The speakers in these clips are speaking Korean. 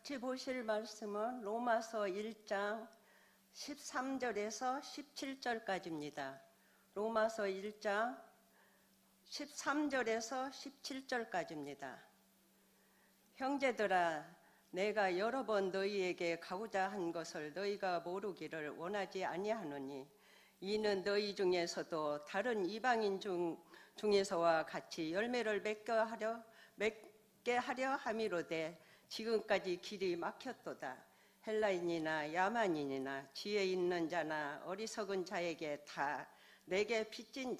같이 보실 말씀은 로마서 1장 13절에서 17절까지입니다. 로마서 1장 13절에서 17절까지입니다. 형제들아, 내가 여러 번 너희에게 가고자 한 것을 너희가 모르기를 원하지 아니하노니, 이는 너희 중에서도 다른 이방인 중에서와 같이 열매를 맺게 하려 함이로되 지금까지 길이 막혔도다. 헬라인이나 야만인이나 지혜 있는 자나 어리석은 자에게 다 내게 빚진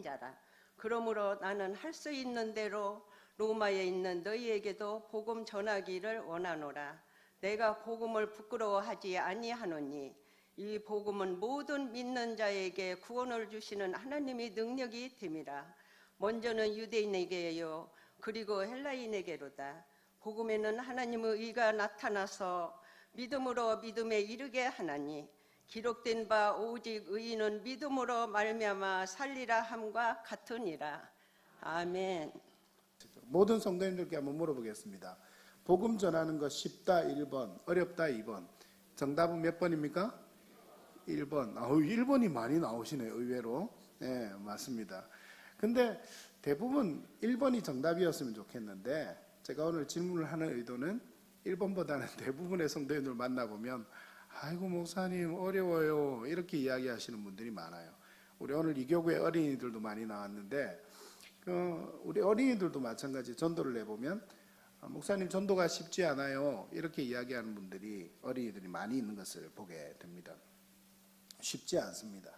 자라. 그러므로 나는 할 수 있는 대로 로마에 있는 너희에게도 복음 전하기를 원하노라. 내가 복음을 부끄러워하지 아니하노니 이 복음은 모든 믿는 자에게 구원을 주시는 하나님의 능력이 됨이라. 먼저는 유대인에게요 그리고 헬라인에게로다. 복음에는 하나님의 의가 나타나서 믿음으로 믿음에 이르게 하나니, 기록된 바 오직 의인은 믿음으로 말미암아 살리라 함과 같으니라. 아멘. 모든 성도님들께 한번 물어보겠습니다. 복음 전하는 거 쉽다 1번, 어렵다 2번. 정답은 몇 번입니까? 1번. 1번이 많이 나오시네요, 의외로. 네, 맞습니다. 근데 대부분 1번이 정답이었으면 좋겠는데, 제가 오늘 질문을 하는 의도는 1번보다는 대부분의 성도님들 만나보면 아이고 목사님 어려워요 이렇게 이야기하시는 분들이 많아요. 우리 오늘 이 교구에 어린이들도 많이 나왔는데 우리 어린이들도 마찬가지 전도를 내보면 목사님 전도가 쉽지 않아요 이렇게 이야기하는 분들이 어린이들이 많이 있는 것을 보게 됩니다. 쉽지 않습니다.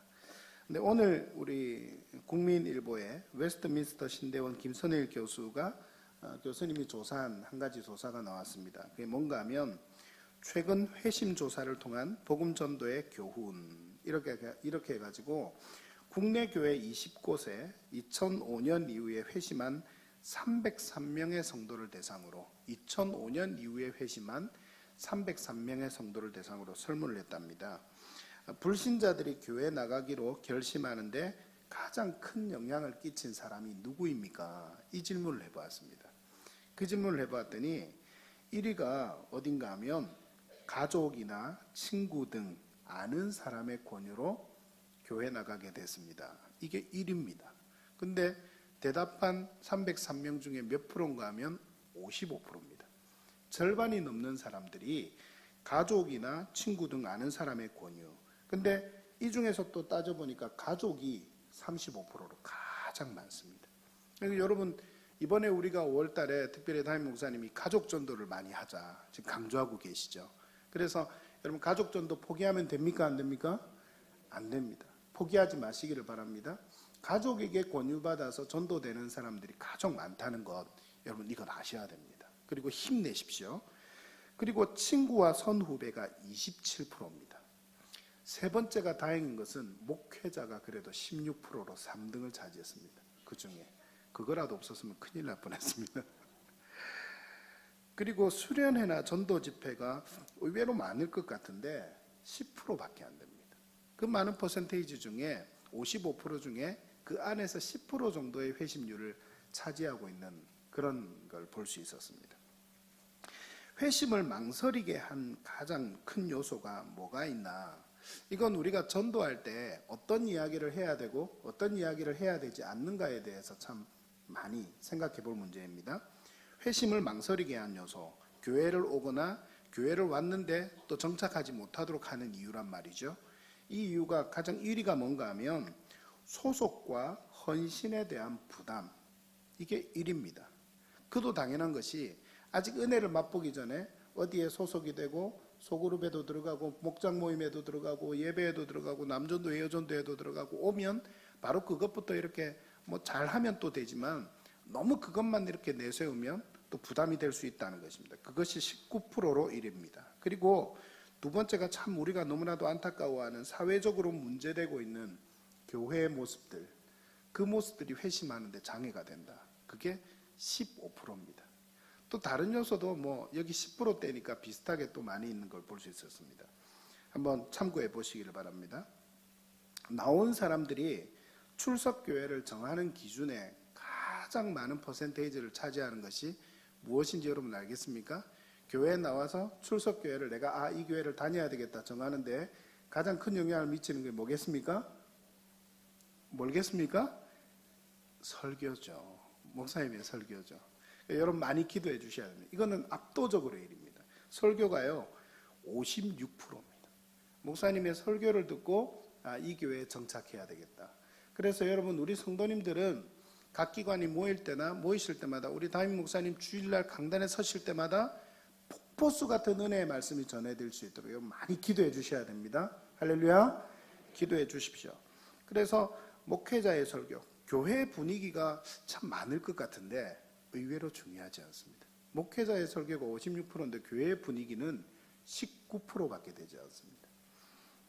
근데 오늘 우리 국민일보의 웨스트민스터 신대원 김선일 교수가 교수님이 조사한 한 가지 조사가 나왔습니다. 그게 뭔가 하면 최근 회심 조사를 통한 복음 전도의 교훈 이렇게 해가지고 국내 교회 20곳에 2005년 이후에 회심한 303명의 성도를 대상으로 2005년 이후에 회심한 303명의 성도를 대상으로 설문을 했답니다. 불신자들이 교회 나가기로 결심하는데 가장 큰 영향을 끼친 사람이 누구입니까? 이 질문을 해보았습니다. 그 질문을 해봤더니 1위가 어딘가 하면 가족이나 친구 등 아는 사람의 권유로 교회 나가게 됐습니다. 이게 1위입니다. 근데 대답한 303명 중에 몇 프로인가 하면 55%입니다. 절반이 넘는 사람들이 가족이나 친구 등 아는 사람의 권유. 근데 이 중에서 또 따져보니까 가족이 35%로 가장 많습니다. 그러니까 여러분 이번에 우리가 5월달에 특별히 담임 목사님이 가족 전도를 많이 하자 지금 강조하고 계시죠. 그래서 여러분 가족 전도 포기하면 됩니까? 안 됩니까? 안 됩니다. 포기하지 마시기를 바랍니다. 가족에게 권유받아서 전도되는 사람들이 가장 많다는 것 여러분 이건 아셔야 됩니다. 그리고 힘내십시오. 그리고 친구와 선후배가 27%입니다. 세 번째가 다행인 것은 목회자가 그래도 16%로 3등을 차지했습니다. 그 중에 그거라도 없었으면 큰일 날 뻔했습니다. 그리고 수련회나 전도 집회가 의외로 많을 것 같은데 10%밖에 안 됩니다. 그 많은 퍼센테이지 중에 55% 중에 그 안에서 10% 정도의 회심률을 차지하고 있는 그런 걸 볼 수 있었습니다. 회심을 망설이게 한 가장 큰 요소가 뭐가 있나? 이건 우리가 전도할 때 어떤 이야기를 해야 되고 어떤 이야기를 해야 되지 않는가에 대해서 참 많이 생각해 볼 문제입니다. 회심을 망설이게 한 요소, 교회를 오거나 교회를 왔는데 또 정착하지 못하도록 하는 이유란 말이죠. 이 이유가 가장 1위가 뭔가 하면 소속과 헌신에 대한 부담, 이게 1위입니다. 그도 당연한 것이 아직 은혜를 맛보기 전에 어디에 소속이 되고 소그룹에도 들어가고 목장 모임에도 들어가고 예배에도 들어가고 남전도 여전도에도 들어가고 오면 바로 그것부터 이렇게 뭐 잘하면 또 되지만 너무 그것만 이렇게 내세우면 또 부담이 될 수 있다는 것입니다. 그것이 19%로 1위입니다. 그리고 두 번째가 참 우리가 너무나도 안타까워하는 사회적으로 문제되고 있는 교회의 모습들, 그 모습들이 회심하는데 장애가 된다. 그게 15%입니다. 또 다른 요소도 뭐 여기 10%대니까 비슷하게 또 많이 있는 걸 볼 수 있었습니다. 한번 참고해 보시기를 바랍니다. 나온 사람들이 출석교회를 정하는 기준에 가장 많은 퍼센테이지를 차지하는 것이 무엇인지 여러분 알겠습니까? 교회에 나와서 출석교회를 내가 이 교회를 다녀야 되겠다 정하는데 가장 큰 영향을 미치는 게 뭐겠습니까? 뭘겠습니까? 설교죠. 목사님의 설교죠. 여러분 많이 기도해 주셔야 됩니다. 이거는 압도적으로 일입니다. 설교가요 56%입니다. 목사님의 설교를 듣고 이 교회에 정착해야 되겠다. 그래서 여러분 우리 성도님들은 각 기관이 모이실 때마다 우리 담임 목사님 주일날 강단에 서실 때마다 폭포수 같은 은혜의 말씀이 전해질 수 있도록 여러분 많이 기도해 주셔야 됩니다. 할렐루야. 기도해 주십시오. 그래서 목회자의 설교, 교회 분위기가 참 많을 것 같은데 의외로 중요하지 않습니다. 목회자의 설교가 56%인데 교회 분위기는 19%밖에 되지 않습니다.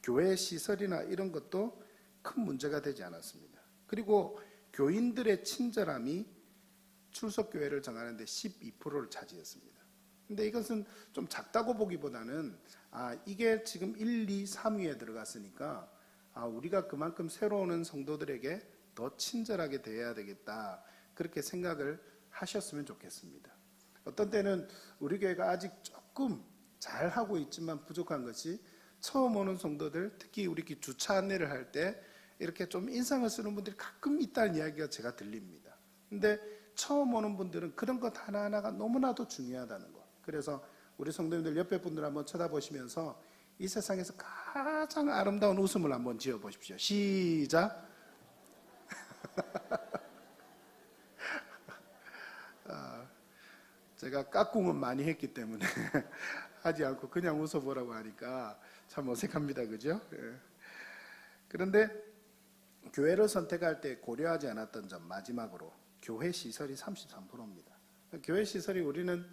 교회 시설이나 이런 것도 큰 문제가 되지 않았습니다. 그리고 교인들의 친절함이 출석교회를 정하는데 12%를 차지했습니다. 근데 이것은 좀 작다고 보기보다는 이게 지금 1, 2, 3위에 들어갔으니까 우리가 그만큼 새로 오는 성도들에게 더 친절하게 대해야 되겠다. 그렇게 생각을 하셨으면 좋겠습니다. 어떤 때는 우리 교회가 아직 조금 잘하고 있지만 부족한 것이 처음 오는 성도들, 특히 우리 주차 안내를 할 때 이렇게 좀 인상을 쓰는 분들이 가끔 있다는 이야기가 제가 들립니다. 근데 처음 오는 분들은 그런 것 하나하나가 너무나도 중요하다는 거. 그래서 우리 성도님들 옆에 분들 한번 쳐다보시면서 이 세상에서 가장 아름다운 웃음을 한번 지어 보십시오. 시작. 제가 깍꿍은 많이 했기 때문에 하지 않고 그냥 웃어보라고 하니까 참 어색합니다. 그죠? 그런데 교회를 선택할 때 고려하지 않았던 점, 마지막으로 교회 시설이 33%입니다. 교회 시설이 우리는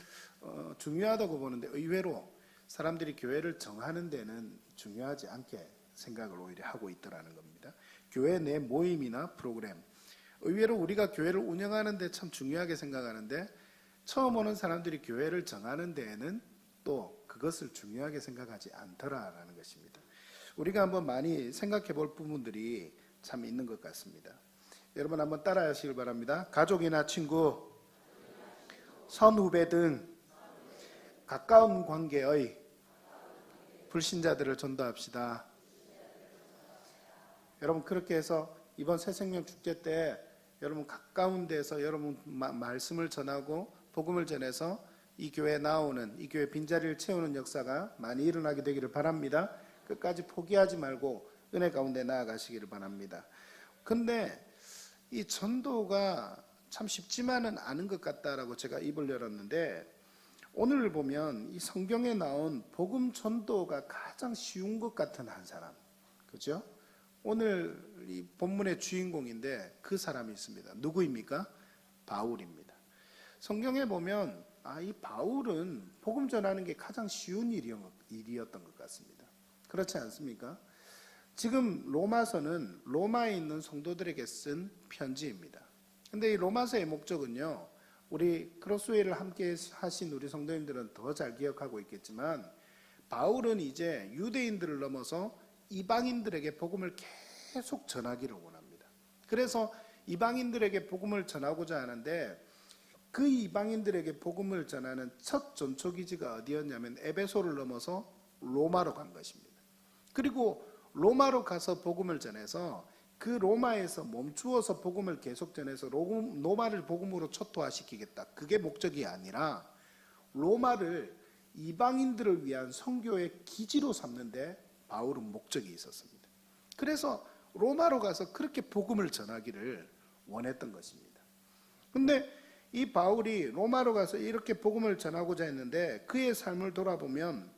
중요하다고 보는데 의외로 사람들이 교회를 정하는 데는 중요하지 않게 생각을 오히려 하고 있더라는 겁니다. 교회 내 모임이나 프로그램, 의외로 우리가 교회를 운영하는 데 참 중요하게 생각하는데 처음 오는 사람들이 교회를 정하는 데에는 또 그것을 중요하게 생각하지 않더라라는 것입니다. 우리가 한번 많이 생각해 볼 부분들이 참 있는 것 같습니다. 여러분 한번 따라 하시길 바랍니다. 가족이나 친구, 선후배 등 가까운 관계의 불신자들을 전도합시다. 여러분 그렇게 해서 이번 새생명 축제 때 여러분 가까운 데서 여러분 말씀을 전하고 복음을 전해서 이 교회에 나오는, 이 교회 빈자리를 채우는 역사가 많이 일어나게 되기를 바랍니다. 끝까지 포기하지 말고 은혜 가운데 나아가시기를 바랍니다. 근데 이 전도가 참 쉽지만은 않은 것 같다라고 제가 입을 열었는데 오늘 보면 이 성경에 나온 복음 전도가 가장 쉬운 것 같은 한 사람, 그죠? 오늘 이 본문의 주인공인데 그 사람이 있습니다. 누구입니까? 바울입니다. 성경에 보면 이 바울은 복음 전하는 게 가장 쉬운 일이었던 것 같습니다. 그렇지 않습니까? 지금 로마서는 로마에 있는 성도들에게 쓴 편지입니다. 근데 이 로마서의 목적은요, 우리 크로스웨이를 함께 하신 우리 성도님들은 더 잘 기억하고 있겠지만 바울은 이제 유대인들을 넘어서 이방인들에게 복음을 계속 전하기를 원합니다. 그래서 이방인들에게 복음을 전하고자 하는데 그 이방인들에게 복음을 전하는 첫 전초기지가 어디였냐면 에베소를 넘어서 로마로 간 것입니다. 그리고 로마로 가서 복음을 전해서 그 로마에서 멈추어서 복음을 계속 전해서 로마를 복음으로 초토화시키겠다. 그게 목적이 아니라 로마를 이방인들을 위한 선교의 기지로 삼는데 바울은 목적이 있었습니다. 그래서 로마로 가서 그렇게 복음을 전하기를 원했던 것입니다. 근데 이 바울이 로마로 가서 이렇게 복음을 전하고자 했는데 그의 삶을 돌아보면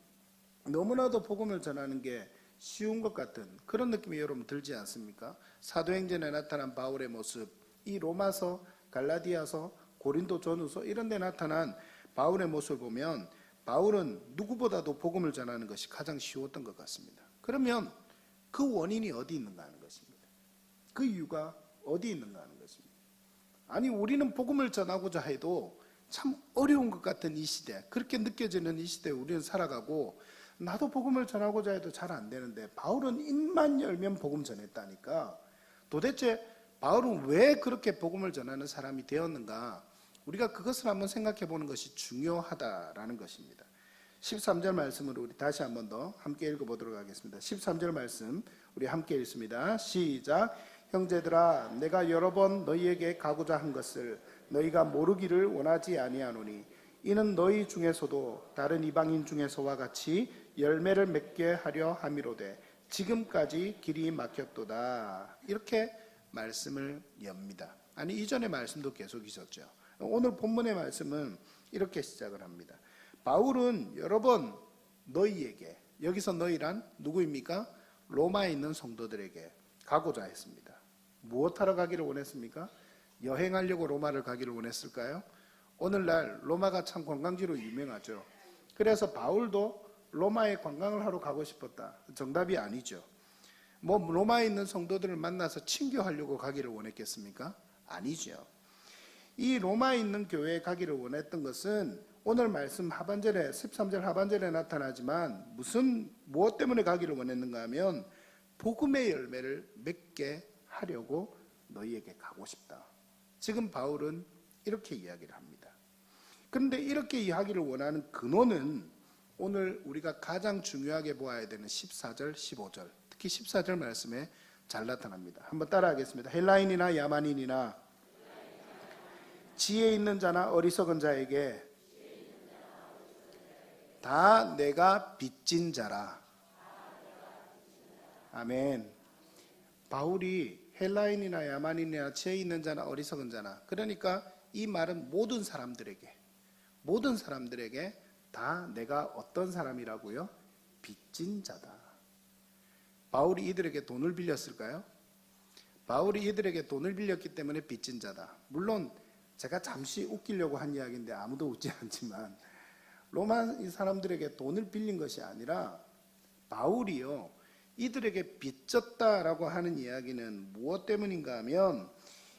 너무나도 복음을 전하는 게 쉬운 것 같은 그런 느낌이 여러분 들지 않습니까? 사도행전에 나타난 바울의 모습, 이 로마서, 갈라디아서, 고린도 전후서 이런 데 나타난 바울의 모습을 보면 바울은 누구보다도 복음을 전하는 것이 가장 쉬웠던 것 같습니다. 그러면 그 원인이 어디 있는가 하는 것입니다. 그 이유가 어디 있는가 하는 것입니다. 아니 우리는 복음을 전하고자 해도 참 어려운 것 같은 이 시대, 그렇게 느껴지는 이 시대에 우리는 살아가고 나도 복음을 전하고자 해도 잘 안 되는데 바울은 입만 열면 복음 전했다니까 도대체 바울은 왜 그렇게 복음을 전하는 사람이 되었는가 우리가 그것을 한번 생각해 보는 것이 중요하다라는 것입니다. 13절 말씀을 우리 다시 한 번 더 함께 읽어보도록 하겠습니다. 13절 말씀 우리 함께 읽습니다. 시작. 형제들아, 내가 여러 번 너희에게 가고자 한 것을 너희가 모르기를 원하지 아니하노니 이는 너희 중에서도 다른 이방인 중에서와 같이 열매를 맺게 하려 함이로되 지금까지 길이 막혔도다. 이렇게 말씀을 엽니다. 아니, 이전의 말씀도 계속 있었죠. 오늘 본문의 말씀은 이렇게 시작을 합니다. 바울은 여러 번 너희에게, 여기서 너희란 누구입니까? 로마에 있는 성도들에게 가고자 했습니다. 무엇하러 가기를 원했습니까? 여행하려고 로마를 가기를 원했을까요? 오늘날 로마가 참 관광지로 유명하죠. 그래서 바울도 로마에 관광을 하러 가고 싶었다. 정답이 아니죠. 로마에 있는 성도들을 만나서 친교하려고 가기를 원했겠습니까? 아니죠. 이 로마에 있는 교회에 가기를 원했던 것은 오늘 말씀 하반절에 13절 하반절에 나타나지만 무엇 때문에 가기를 원했는가 하면 복음의 열매를 맺게 하려고 너희에게 가고 싶다. 지금 바울은 이렇게 이야기를 합니다. 그런데 이렇게 이야기를 원하는 근원은 오늘 우리가 가장 중요하게 보아야 되는 14절, 15절, 특히 14절 말씀에 잘 나타납니다. 한번 따라하겠습니다. 헬라인이나 야만인이나 지혜 있는 자나 어리석은 자에게 다 내가 빚진 자라. 아멘. 바울이 헬라인이나 야만인이나 지혜 있는 자나 어리석은 자나, 그러니까 이 말은 모든 사람들에게 다 내가 어떤 사람이라고요? 빚진 자다. 바울이 이들에게 돈을 빌렸을까요? 바울이 이들에게 돈을 빌렸기 때문에 빚진 자다. 물론 제가 잠시 웃기려고 한 이야기인데 아무도 웃지 않지만 로마 사람들에게 돈을 빌린 것이 아니라 바울이요, 이들에게 빚졌다라고 하는 이야기는 무엇 때문인가 하면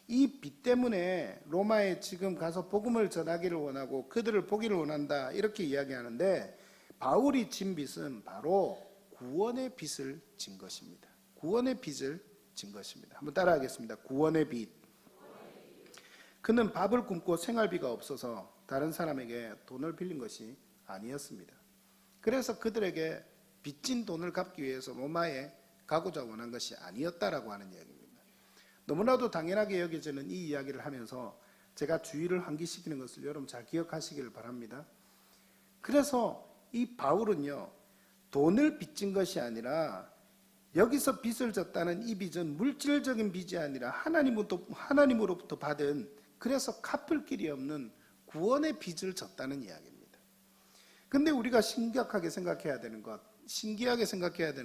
이 빚 때문에 로마에 지금 가서 복음을 전하기를 원하고 그들을 보기를 원한다, 이렇게 이야기하는데 바울이 진 빚은 바로 구원의 빚을 진 것입니다. 구원의 빚을 진 것입니다. 한번 따라하겠습니다. 구원의 빚. 그는 밥을 굶고 생활비가 없어서 다른 사람에게 돈을 빌린 것이 아니었습니다. 그래서 그들에게 빚진 돈을 갚기 위해서 로마에 가고자 원한 것이 아니었다라고 하는 이야기입니다. 너무나도 당연하게 여겨지는 이 이야기를 하면서 제가 주의를 환기시키는 것을 여러분 잘 기억하시기를 바랍니다. 그래서 이 바울은요, 돈을 빚진 것이 아니라 여기서 빚을 졌다는 이 빚은 물질적인 빚이 아니라 하나님으로부터 받은, 그래서 갚을 길이 없는 구원의 빚을 졌다는 이야기입니다. 근데 우리가 신기하게 생각해야 되는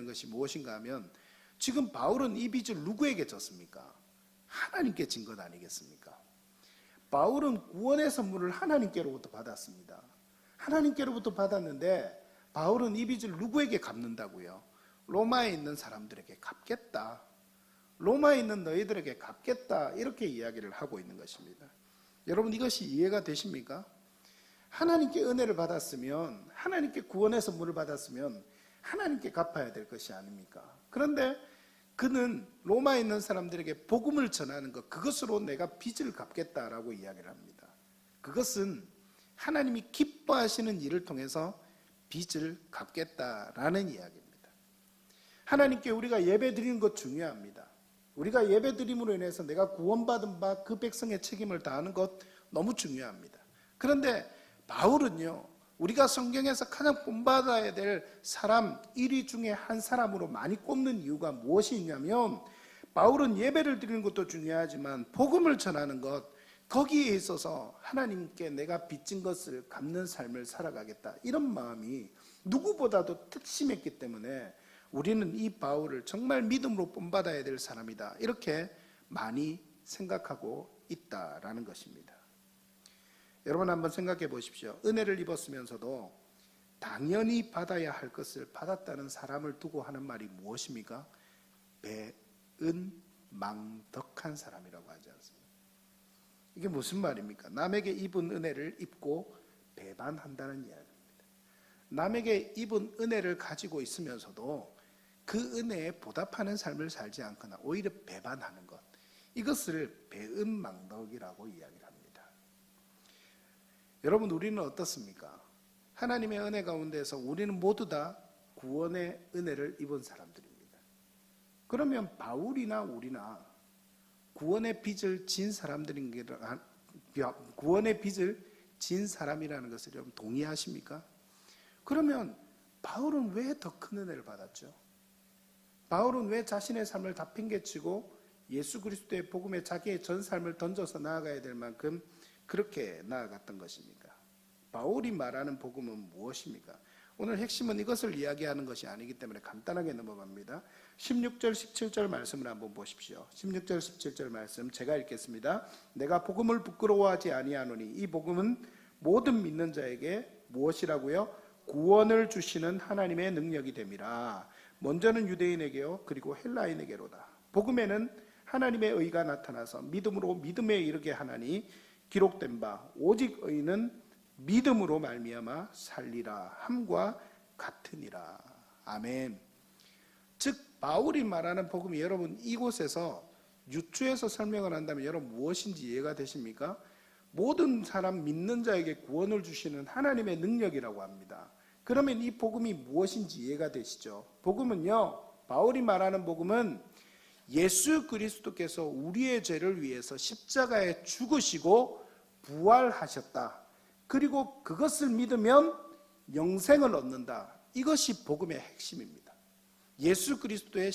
것이 무엇인가 하면 지금 바울은 이 빚을 누구에게 졌습니까? 하나님께 진 것 아니겠습니까? 바울은 구원의 선물을 하나님께로부터 받았습니다. 하나님께로부터 받았는데 바울은 이 빚을 누구에게 갚는다고요? 로마에 있는 사람들에게 갚겠다. 로마에 있는 너희들에게 갚겠다. 이렇게 이야기를 하고 있는 것입니다. 여러분, 이것이 이해가 되십니까? 하나님께 은혜를 받았으면, 하나님께 구원의 선물을 받았으면 하나님께 갚아야 될 것이 아닙니까? 그런데 그는 로마에 있는 사람들에게 복음을 전하는 것, 그것으로 내가 빚을 갚겠다라고 이야기를 합니다. 그것은 하나님이 기뻐하시는 일을 통해서 빚을 갚겠다라는 이야기입니다. 하나님께 우리가 예배 드리는 것 중요합니다. 우리가 예배 드림으로 인해서 내가 구원받은 바 그 백성의 책임을 다하는 것 너무 중요합니다. 그런데 바울은요, 우리가 성경에서 가장 본받아야 될 사람 1위 중에 한 사람으로 많이 꼽는 이유가 무엇이 있냐면, 바울은 예배를 드리는 것도 중요하지만 복음을 전하는 것, 거기에 있어서 하나님께 내가 빚진 것을 갚는 삶을 살아가겠다, 이런 마음이 누구보다도 특심했기 때문에 우리는 이 바울을 정말 믿음으로 본받아야 될 사람이다, 이렇게 많이 생각하고 있다라는 것입니다. 여러분 한번 생각해 보십시오. 은혜를 입었으면서도 당연히 받아야 할 것을 받았다는 사람을 두고 하는 말이 무엇입니까? 배은망덕한 사람이라고 하지 않습니까? 이게 무슨 말입니까? 남에게 입은 은혜를 입고 배반한다는 이야기입니다. 남에게 입은 은혜를 가지고 있으면서도 그 은혜에 보답하는 삶을 살지 않거나 오히려 배반하는 것, 이것을 배은망덕이라고 이야기를 합니다. 여러분, 우리는 어떻습니까? 하나님의 은혜 가운데서 우리는 모두 다 구원의 은혜를 입은 사람들입니다. 그러면 바울이나 우리나 구원의 빚을 진 사람이라는 것을 여러분 동의하십니까? 그러면 바울은 왜 더 큰 은혜를 받았죠? 바울은 왜 자신의 삶을 다 팽개치고 예수 그리스도의 복음에 자기의 전 삶을 던져서 나아가야 될 만큼 그렇게 나아갔던 것입니까? 바울이 말하는 복음은 무엇입니까? 오늘 핵심은 이것을 이야기하는 것이 아니기 때문에 간단하게 넘어갑니다. 16절 17절 말씀을 한번 보십시오. 16절 17절 말씀 제가 읽겠습니다. 내가 복음을 부끄러워하지 아니하노니 이 복음은 모든 믿는 자에게 무엇이라고요? 구원을 주시는 하나님의 능력이 됨이라. 먼저는 유대인에게요 그리고 헬라인에게로다. 복음에는 하나님의 의가 나타나서 믿음으로 믿음에 이르게 하나니 기록된 바 오직 의는 믿음으로 말미암아 살리라 함과 같으니라. 아멘. 즉 바울이 말하는 복음이 여러분 이곳에서 유추해서 설명을 한다면 여러분 무엇인지 이해가 되십니까? 모든 사람 믿는 자에게 구원을 주시는 하나님의 능력이라고 합니다. 그러면 이 복음이 무엇인지 이해가 되시죠? 복음은요, 바울이 말하는 복음은 예수 그리스도께서 우리의 죄를 위해서 십자가에 죽으시고 부활하셨다. 그리고 그것을 믿으면 영생을 얻는다. 이것이 복음의 핵심입니다. 예수 그리스도의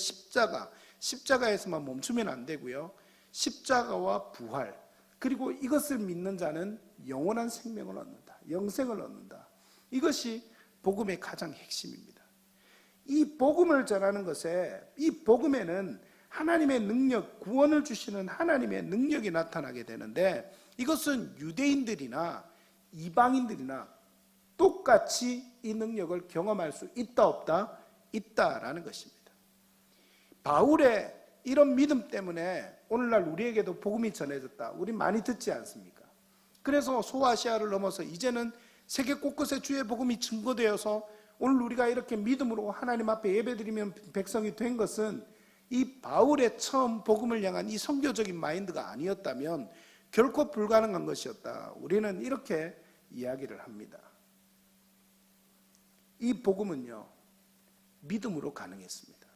십자가에서만 멈추면 안 되고요. 십자가와 부활, 그리고 이것을 믿는 자는 영원한 생명을 얻는다. 영생을 얻는다. 이것이 복음의 가장 핵심입니다. 이 복음을 전하는 것에, 이 복음에는 하나님의 능력, 구원을 주시는 하나님의 능력이 나타나게 되는데 이것은 유대인들이나 이방인들이나 똑같이 이 능력을 경험할 수 있다 없다? 있다라는 것입니다. 바울의 이런 믿음 때문에 오늘날 우리에게도 복음이 전해졌다. 우리 많이 듣지 않습니까? 그래서 소아시아를 넘어서 이제는 세계 곳곳에 주의 복음이 증거되어서 오늘 우리가 이렇게 믿음으로 하나님 앞에 예배드리면 백성이 된 것은 이 바울의 처음 복음을 향한 이 선교적인 마인드가 아니었다면 결코 불가능한 것이었다. 우리는 이렇게 이야기를 합니다. 이 복음은요, 믿음으로 가능했습니다.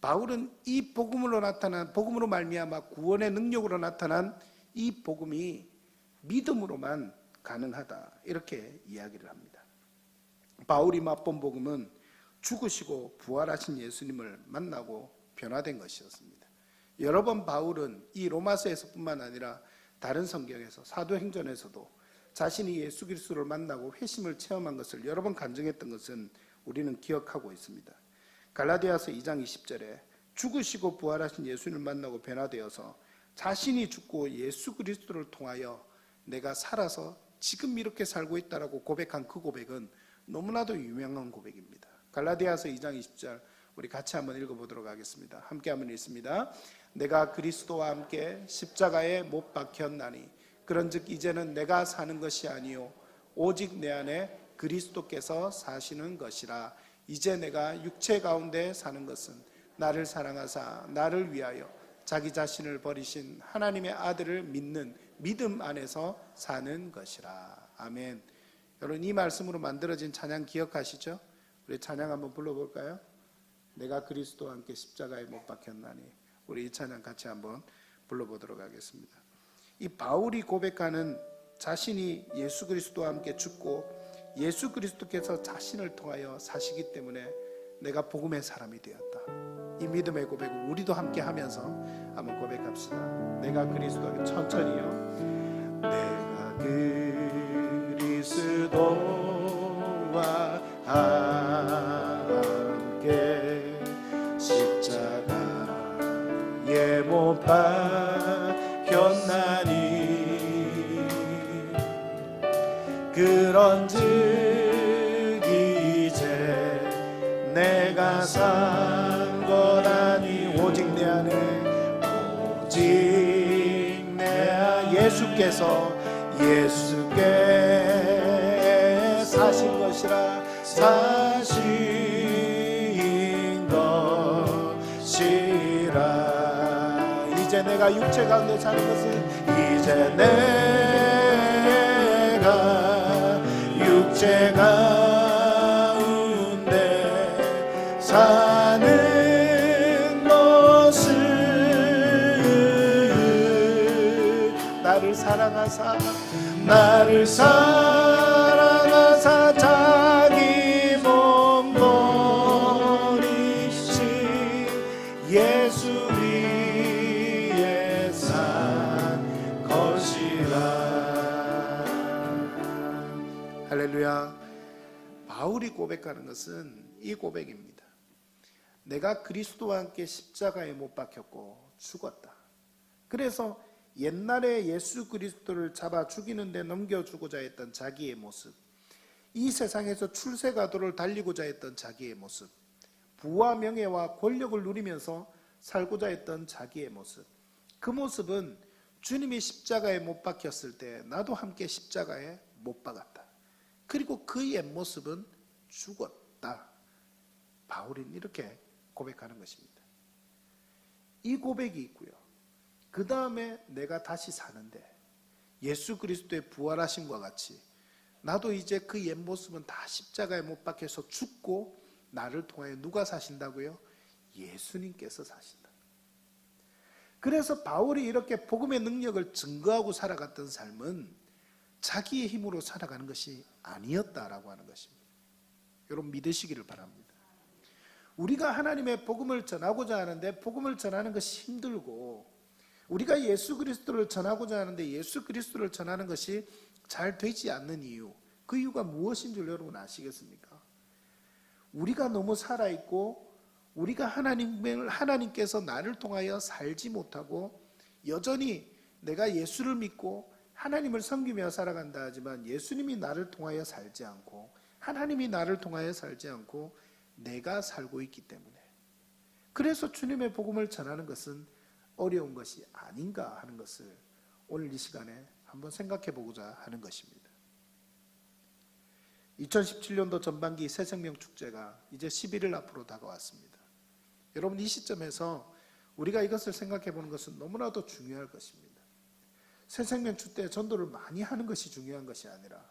바울은 이 복음으로 말미암아 구원의 능력으로 나타난 이 복음이 믿음으로만 가능하다. 이렇게 이야기를 합니다. 바울이 맛본 복음은 죽으시고 부활하신 예수님을 만나고 변화된 것이었습니다. 여러 번 바울은 이 로마서에서뿐만 아니라 다른 성경에서 사도행전에서도 자신이 예수 그리스도를 만나고 회심을 체험한 것을 여러 번 간증했던 것은 우리는 기억하고 있습니다. 갈라디아서 2장 20절에 죽으시고 부활하신 예수님을 만나고 변화되어서 자신이 죽고 예수 그리스도를 통하여 내가 살아서 지금 이렇게 살고 있다라고 고백한 그 고백은 너무나도 유명한 고백입니다. 갈라디아서 2장 20절 우리 같이 한번 읽어보도록 하겠습니다. 함께 한번 읽습니다. 내가 그리스도와 함께 십자가에 못 박혔나니 그런즉 이제는 내가 사는 것이 아니요 오직 내 안에 그리스도께서 사시는 것이라. 이제 내가 육체 가운데 사는 것은 나를 사랑하사 나를 위하여 자기 자신을 버리신 하나님의 아들을 믿는 믿음 안에서 사는 것이라. 아멘. 여러분 이 말씀으로 만들어진 찬양 기억하시죠? 우리 찬양 한번 불러볼까요? 내가 그리스도와 함께 십자가에 못 박혔나니. 우리 이 찬양 같이 한번 불러보도록 하겠습니다. 이 바울이 고백하는 자신이 예수 그리스도와 함께 죽고 예수 그리스도께서 자신을 통하여 사시기 때문에 내가 복음의 사람이 되었다. 이 믿음의 고백을 우리도 함께 하면서 한번 고백합시다. 내가 그리스도와 함께 천천히요. 내가 그리스도와 함께 십자가에 못 박혔나니 그런즉 이제 내가 산 것 아니 오직 내 안에 오직 내 안에 예수께 사신 것이라. 사신 것이라. 이제 내가 육체 가운데 사는 것은 이제 내가 육체 죄 가운데 사는 것을 나를 사랑하사 자기 몸 버리신 예수 위에 산 것이라. 할렐루야. 바울이 고백하는 것은 이 고백입니다. 내가 그리스도와 함께 십자가에 못 박혔고 죽었다. 그래서 옛날에 예수 그리스도를 잡아 죽이는 데 넘겨주고자 했던 자기의 모습, 이 세상에서 출세가도를 달리고자 했던 자기의 모습, 부와 명예와 권력을 누리면서 살고자 했던 자기의 모습, 그 모습은 주님이 십자가에 못 박혔을 때 나도 함께 십자가에 못 박았다. 그리고 그 옛모습은 죽었다. 바울은 이렇게 고백하는 것입니다. 이 고백이 있고요. 그 다음에 내가 다시 사는데 예수 그리스도의 부활하심과 같이 나도 이제 그 옛모습은 다 십자가에 못 박혀서 죽고 나를 통하여 누가 사신다고요? 예수님께서 사신다. 그래서 바울이 이렇게 복음의 능력을 증거하고 살아갔던 삶은 자기의 힘으로 살아가는 것이 아니었다라고 하는 것입니다. 여러분 믿으시기를 바랍니다. 우리가 하나님의 복음을 전하고자 하는데 복음을 전하는 것이 힘들고 우리가 예수 그리스도를 전하고자 하는데 예수 그리스도를 전하는 것이 잘 되지 않는 이유, 그 이유가 무엇인 줄 여러분 아시겠습니까? 우리가 너무 살아있고 우리가 하나님께서 나를 통하여 살지 못하고 여전히 내가 예수를 믿고 하나님을 섬기며 살아간다 하지만 예수님이 나를 통하여 살지 않고 하나님이 나를 통하여 살지 않고 내가 살고 있기 때문에, 그래서 주님의 복음을 전하는 것은 어려운 것이 아닌가 하는 것을 오늘 이 시간에 한번 생각해 보고자 하는 것입니다. 2017년도 전반기 새생명 축제가 이제 11일 앞으로 다가왔습니다. 여러분 이 시점에서 우리가 이것을 생각해 보는 것은 너무나도 중요할 것입니다. 새생명 축제 전도를 많이 하는 것이 중요한 것이 아니라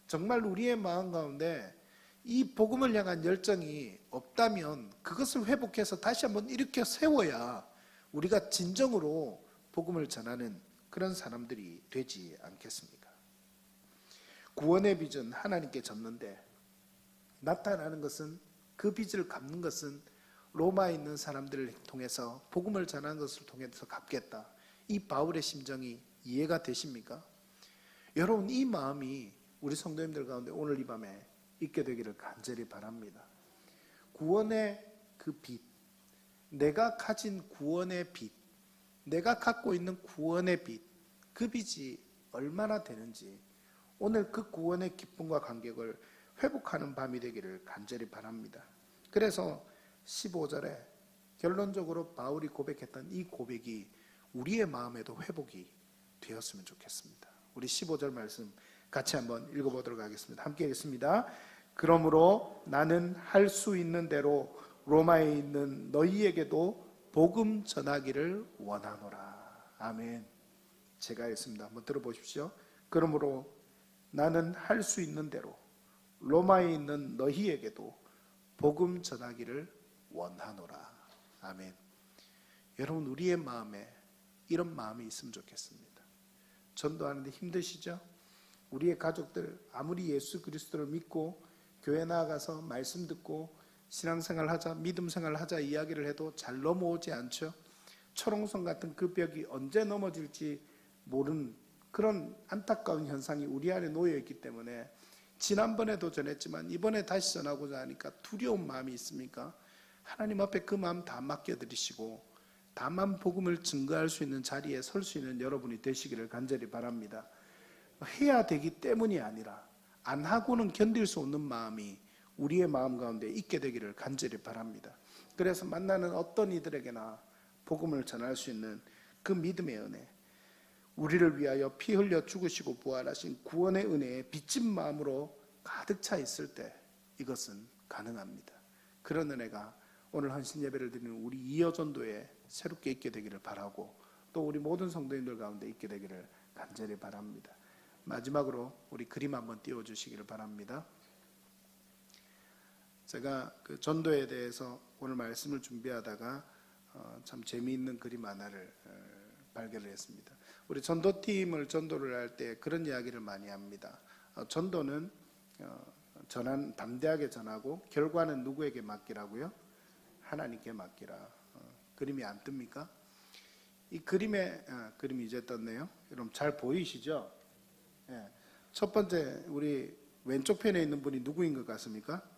정말 우리의 마음 가운데 이 복음을 향한 열정이 없다면 그것을 회복해서 다시 한번 일으켜 세워야 우리가 진정으로 복음을 전하는 그런 사람들이 되지 않겠습니까? 구원의 빚은 하나님께 졌는데 나타나는 것은 그 빚을 갚는 것은 로마에 있는 사람들을 통해서 복음을 전하는 것을 통해서 갚겠다. 이 바울의 심정이 이해가 되십니까? 여러분 이 마음이 우리 성도님들 가운데 오늘 이 밤에 있게 되기를 간절히 바랍니다. 구원의 그 빚, 내가 가진 구원의 빚, 내가 갖고 있는 구원의 빚, 그 빚이 얼마나 되는지 오늘 그 구원의 기쁨과 감격을 회복하는 밤이 되기를 간절히 바랍니다. 그래서 15절에 결론적으로 바울이 고백했던 이 고백이 우리의 마음에도 회복이 되었으면 좋겠습니다. 우리 15절 말씀 같이 한번 읽어보도록 하겠습니다. 함께 읽습니다. 그러므로 나는 할 수 있는 대로 로마에 있는 너희에게도 복음 전하기를 원하노라. 아멘. 제가 읽습니다. 한번 들어보십시오. 그러므로 나는 할 수 있는 대로 로마에 있는 너희에게도 복음 전하기를 원하노라. 아멘. 여러분 우리의 마음에 이런 마음이 있으면 좋겠습니다. 전도하는데 힘드시죠? 우리의 가족들 아무리 예수 그리스도를 믿고 교회 나아가서 말씀 듣고 신앙생활 하자, 믿음생활 하자 이야기를 해도 잘 넘어오지 않죠. 초롱성 같은 그 벽이 언제 넘어질지 모르는 그런 안타까운 현상이 우리 안에 놓여있기 때문에 지난번에도 전했지만 이번에 다시 전하고자 하니까 두려운 마음이 있습니까? 하나님 앞에 그 마음 다 맡겨드리시고 다만 복음을 증거할 수 있는 자리에 설 수 있는 여러분이 되시기를 간절히 바랍니다. 해야 되기 때문이 아니라 안 하고는 견딜 수 없는 마음이 우리의 마음 가운데 있게 되기를 간절히 바랍니다. 그래서 만나는 어떤 이들에게나 복음을 전할 수 있는 그 믿음의 은혜, 우리를 위하여 피 흘려 죽으시고 부활하신 구원의 은혜에 빚진 마음으로 가득 차 있을 때 이것은 가능합니다. 그런 은혜가 오늘 헌신 예배를 드리는 우리 이여전도에 새롭게 있게 되기를 바라고 또 우리 모든 성도님들 가운데 있게 되기를 간절히 바랍니다. 마지막으로 우리 그림 한번 띄워주시기를 바랍니다. 제가 그 전도에 대해서 오늘 말씀을 준비하다가 참 재미있는 그림 하나를 발견을 했습니다. 우리 전도팀을 전도를 할 때 그런 이야기를 많이 합니다. 전도는 담대하게 전하고 결과는 누구에게 맡기라고요? 하나님께 맡기라. 그림이 안 뜹니까? 이 그림에 그림이 이제 떴네요. 여러분 잘 보이시죠? 예. 첫 번째 우리 왼쪽 편에 있는 분이 누구인 것 같습니까?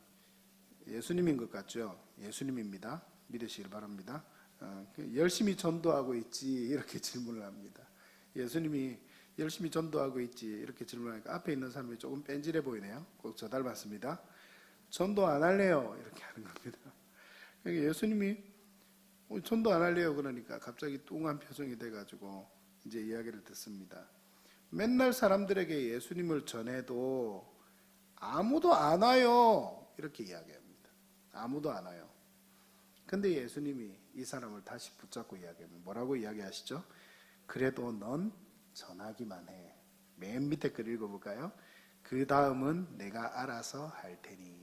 예수님인 것 같죠? 예수님입니다. 믿으시길 바랍니다. 열심히 전도하고 있지 이렇게 질문을 합니다. 예수님이 열심히 전도하고 있지 이렇게 질문하니까 앞에 있는 사람이 조금 뺀질해 보이네요. 꼭 저 닮았습니다. 전도 안 할래요 이렇게 하는 겁니다. 그러니까 예수님이 전도 안 할래요 그러니까 갑자기 뚱한 표정이 돼가지고 이제 이야기를 듣습니다. 맨날 사람들에게 예수님을 전해도 아무도 안 와요 이렇게 이야기합니다. 아무도 안 와요. 근데 예수님이 이 사람을 다시 붙잡고 이야기합니다. 뭐라고 이야기하시죠? 그래도 넌 전하기만 해. 맨 밑에 글 읽어볼까요? 그 다음은 내가 알아서 할 테니.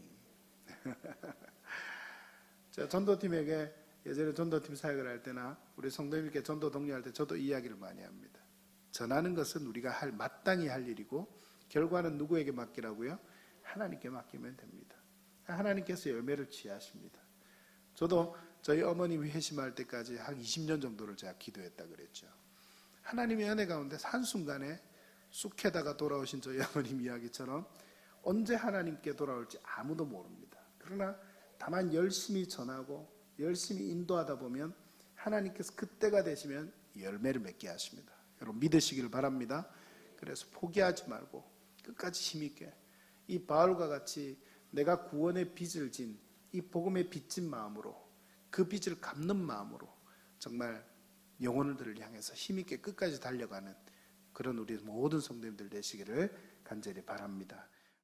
제가 전도팀에게 예전에 전도팀 사역을 할 때나 우리 성도님께 전도 독려할 때 저도 이 이야기를 많이 합니다. 전하는 것은 우리가 마땅히 할 일이고 결과는 누구에게 맡기라고요? 하나님께 맡기면 됩니다. 하나님께서 열매를 취하십니다. 저도 저희 어머님이 회심할 때까지 한 20년 정도를 제가 기도했다 그랬죠. 하나님의 은혜 가운데 한순간에 쑥해다가 돌아오신 저희 어머님 이야기처럼 언제 하나님께 돌아올지 아무도 모릅니다. 그러나 다만 열심히 전하고 열심히 인도하다 보면 하나님께서 그때가 되시면 열매를 맺게 하십니다. 여러분 믿으시길 바랍니다. 그래서 포기하지 말고 끝까지 힘있게 이 바울과 같이 내가 구원의 빚을 진 이 복음의 빚진 마음으로 그 빚을 갚는 마음으로 정말 영혼들을 향해서 힘있게 끝까지 달려가는 그런 우리 모든 성도님들 되시기를 간절히 바랍니다.